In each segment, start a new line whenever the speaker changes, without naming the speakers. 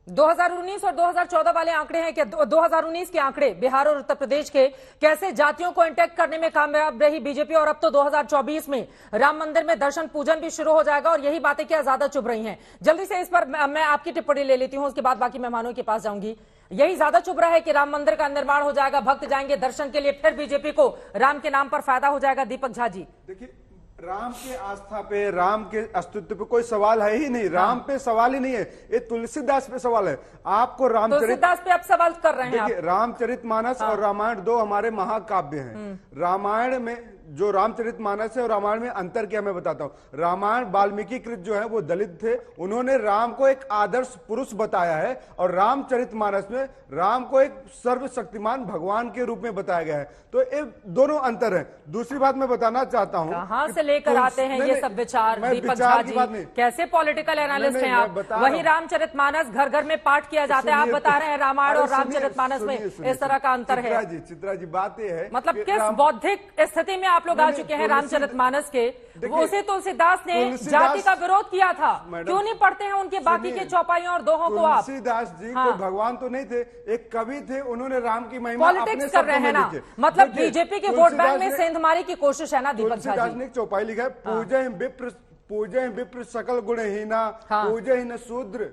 2019 और 2014 वाले आंकड़े हैं कि 2019 के आंकड़े बिहार और उत्तर प्रदेश के कैसे जातियों को इंटैक्ट करने में कामयाब रही बीजेपी, और अब तो 2024 में राम मंदिर में दर्शन पूजन भी शुरू हो जाएगा और यही बातें क्या ज्यादा चुभ रही हैं। जल्दी से इस पर मैं आपकी टिप्पणी ले लेती हूं, उसके बाद बाकी मेहमानों के पास जाऊंगी। यही ज्यादा चुभ रहा है कि राम मंदिर का निर्माण हो जाएगा, भक्त जाएंगे दर्शन के लिए, फिर बीजेपी को राम के नाम पर फायदा हो जाएगा। दीपक झा जी,
देखिए, राम के आस्था पे, राम के अस्तित्व पे कोई सवाल है ही नहीं। राम पे सवाल ही नहीं है, ये तुलसीदास पे सवाल है। आपको
तुलसीदास पे आप सवाल कर रहे हैं।
देखिए, रामचरितमानस और रामायण दो हमारे महाकाव्य हैं। रामायण में जो रामचरितमानस है और रामायण में अंतर क्या मैं बताता हूं। रामायण वाल्मीकि कृत जो है वो दलित थे, उन्होंने राम को एक आदर्श पुरुष बताया है, और रामचरितमानस में राम को एक सर्वशक्तिमान भगवान के रूप में बताया गया है। तो ये दोनों अंतर है। दूसरी बात मैं बताना चाहता हूं,
कहां से लेकर आते हैं ये सब विचार दीपक झा जी? कैसे पॉलिटिकल एनालिस्ट हैं आप? वही रामचरितमानस घर घर में पाठ किया जाता है, आप बता रहे हैं रामायण और रामचरितमानस में इस तरह का अंतर है।
चित्रा जी, बात यह है,
मतलब किस बौद्धिक स्थिति में आप लोग आ चुके हैं रामचरितमानस के? उसे तुलसीदास ने जाति का विरोध किया था, क्यों नहीं पढ़ते हैं उनके बाकी के चौपाइयों और दोहों को आप?
तुलसीदास जी कोई भगवान तो नहीं थे, एक कवि थे, उन्होंने राम की महिमा
पॉलिटिक्स कर रहे हैं ना। मतलब बीजेपी के वोट बैंक में सेंधमारी की कोशिश है ना दीपक झा जी?
तुलसीदास ने एक चौपाई लिखा है, पूजय विप्र सकल गुणहीना, पूजय शूद्र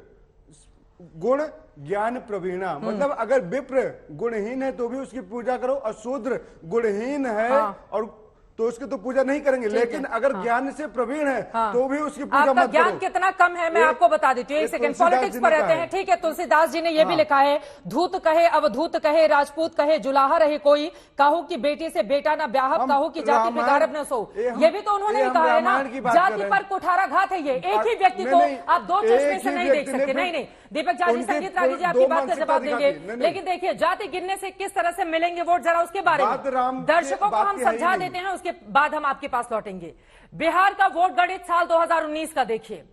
गुण ज्ञान प्रवीणा। मतलब अगर विप्र गुणहीन है तो भी उसकी पूजा करो, और शूद्र गुणहीन है और तो उसकी तो पूजा नहीं करेंगे, लेकिन अगर ज्ञान से प्रवीण है तो भी उसकी पूजा मत करो।
ज्ञान कितना कम है मैं आपको बता देती हूँ। एक सेकंड, पॉलिटिक्स पर रहते हैं, ठीक है। तुलसीदास जी ने यह भी लिखा है, धूत कहे अवधूत कहे, राजपूत कहे जुलाहा रहे कोई, काहू की बेटी से बेटा न ब्याहब, काहू की जाति पे गारब न सो। ये भी तो उन्होंने कहा है ना, जाति पर कुठाराघात है ये। एक ही व्यक्ति को आप दो चश्मे से नहीं देख सकते। नहीं दीपक झा जी, संगीत रागी जी आपकी बात का जवाब देंगे, लेकिन देखिए जाति गिनने से किस तरह से मिलेंगे वोट, जरा उसके बारे में दर्शकों को हम समझा देते हैं, उसके बाद हम आपके पास लौटेंगे। बिहार का वोट गणित साल 2019 का देखिए,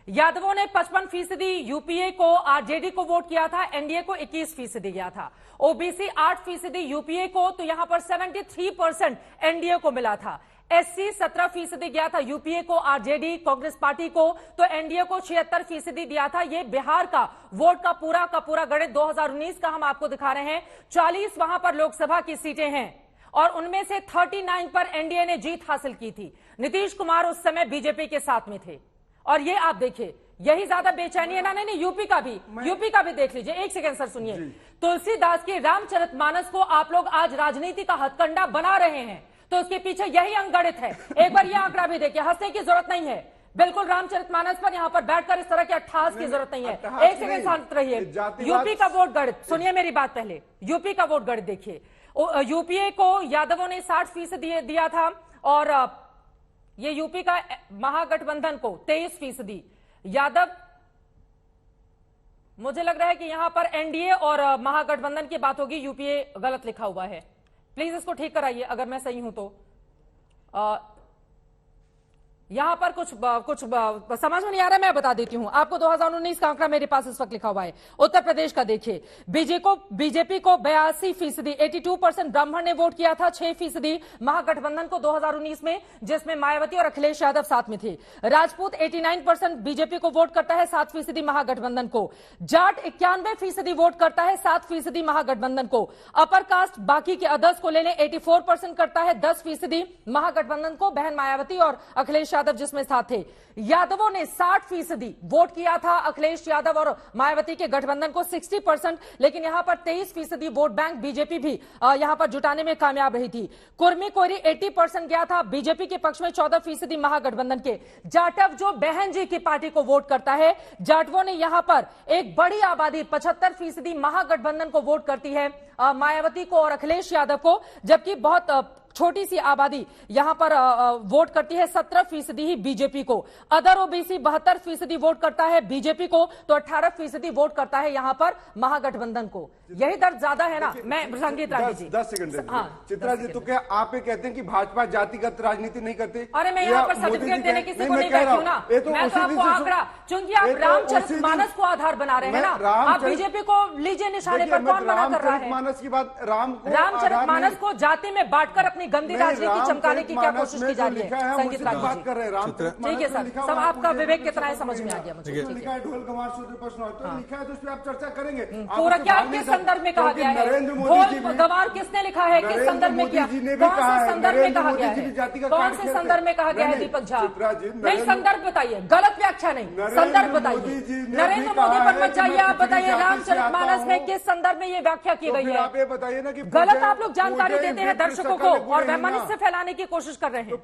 यादवों ने 55% यूपीए को, आरजेडी को वोट किया था, एनडीए को 21% गया था, ओबीसी 8% यूपीए को, तो यहां पर 73% एनडीए को मिला था, एससी 17% गया था यूपीए को, आरजेडी कांग्रेस पार्टी को, तो एनडीए को 76% दिया था। ये बिहार का वोट का पूरा गणित 2019 का हम आपको दिखा रहे हैं। 40 वहां पर लोकसभा की सीटें हैं और उनमें से 39 पर एनडीए ने जीत हासिल की थी। नीतीश कुमार उस समय बीजेपी के साथ में थे, और ये आप देखिए, यही ज्यादा बेचैनी है ना। नहीं, यूपी का भी देख लीजिए। एक सेकंड सर, सुनिए। तुलसीदास के रामचरितमानस को आप लोग आज राजनीति का हथकंडा बना रहे हैं, तो उसके पीछे यही अंगगणित है। एक बार यह आंकड़ा भी देखिए, हंसने की जरूरत नहीं है। बिल्कुल रामचरितमानस पर यहां पर बैठकर इस तरह के अट्ठास की जरूरत नहीं है। एक सेकंड शांत रहिए। यूपी का वोट गणित सुनिए, मेरी बात पहले। यूपी का वोट गणित देखिए, यूपीए को यादवों ने 60% दिया था, और ये यूपी का महागठबंधन को 23% यादव। मुझे लग रहा है कि यहां पर एनडीए और महागठबंधन की बात होगी, यूपीए गलत लिखा हुआ है। प्लीज इसको ठीक कराइए अगर मैं सही हूं तो। यहां पर कुछ समझ में नहीं आ रहा, मैं बता देती हूं आपको। 2019 का आंकड़ा मेरे पास इस वक्त लिखा हुआ है। उत्तर प्रदेश का देखिए, बीजेपी को 82%, 82% ब्राह्मण ने वोट किया था, 6% महागठबंधन को 2019 में, जिसमें मायावती और अखिलेश यादव साथ में थे। राजपूत 89% बीजेपी को वोट करता है, 7% महागठबंधन को। जाट 91% वोट करता है, 7% महागठबंधन को। अपर कास्ट बाकी के अदर्स को ले लें, 84% करता है, 10% महागठबंधन को, बहन मायावती और अखिलेश यादव जिसमें साथ थे। यादवों ने 60% वोट किया था, अखिलेश यादव और मायावती के गठबंधन को 60%, लेकिन यहां पर 23% वोट बैंक बीजेपी भी यहां पर जुटाने में कामयाब रही थी। कुर्मी कोयरी 80% गया था बीजेपी के पक्ष में, 14% महागठबंधन के। जाटव जो बहन जी की पार्टी को वोट करता है, जाटवों ने यहां पर एक बड़ी आबादी 75% महागठबंधन को वोट करती है, मायावती को और अखिलेश यादव को, जबकि बहुत छोटी सी आबादी यहां पर वोट करती है 17% ही बीजेपी को। अदर ओबीसी 72% वोट करता है बीजेपी को, तो 18% वोट करता है यहां पर महागठबंधन को। यही दर ज्यादा है ना। मैं संगीत रागी जी
10 सेकंड। चित्रा जी, तो क्या आप ये कहते हैं कि भाजपा जातिगत राजनीति नहीं करती?
अरे मैं यहाँ पर सर्टिफिकेट देने किसी को नहीं बैठी हूँ ना। मैं तो आपको आंकड़ा, चूंकि आप रामचरितमानस को आधार बना रहे हैं ना, आप बीजेपी को लीजिए निशाने पर। कौन मना कर रहा है?
रामचरितमानस की बात,
रामचरितमानस को जाति में बांटकर अपनी अपनी गंदी राजनीति चमकाने की क्या कोशिश की जा रही है संगीत राज
बात कर रहे हैं
ठीक है सर, सब आपका विवेक कितना है समझ में आ गया मुझे।
लिखा है ढोल गंवार सूत्र प्रश्न लिखा है, तो उस पर आप चर्चा करेंगे।
पूरा क्या किस संदर्भ में कहा गया है? ढोल गंवार किसने लिखा है, किस संदर्भ में किया, कौन से संदर्भ में कहा गया है, कौन से संदर्भ में कहा गया है दीपक झा? नहीं संदर्भ बताइए, गलत व्याख्या नहीं, संदर्भ बताइए। नरेंद्र मोदी पर मत जाइए, आप बताइए रामचरितमानस में किस संदर्भ में ये व्याख्या की गई है?
आप ये बताइए ना कि
गलत आप लोग जानकारी देते हैं दर्शकों को और वैमनस्य फैलाने की कोशिश कर रहे हैं।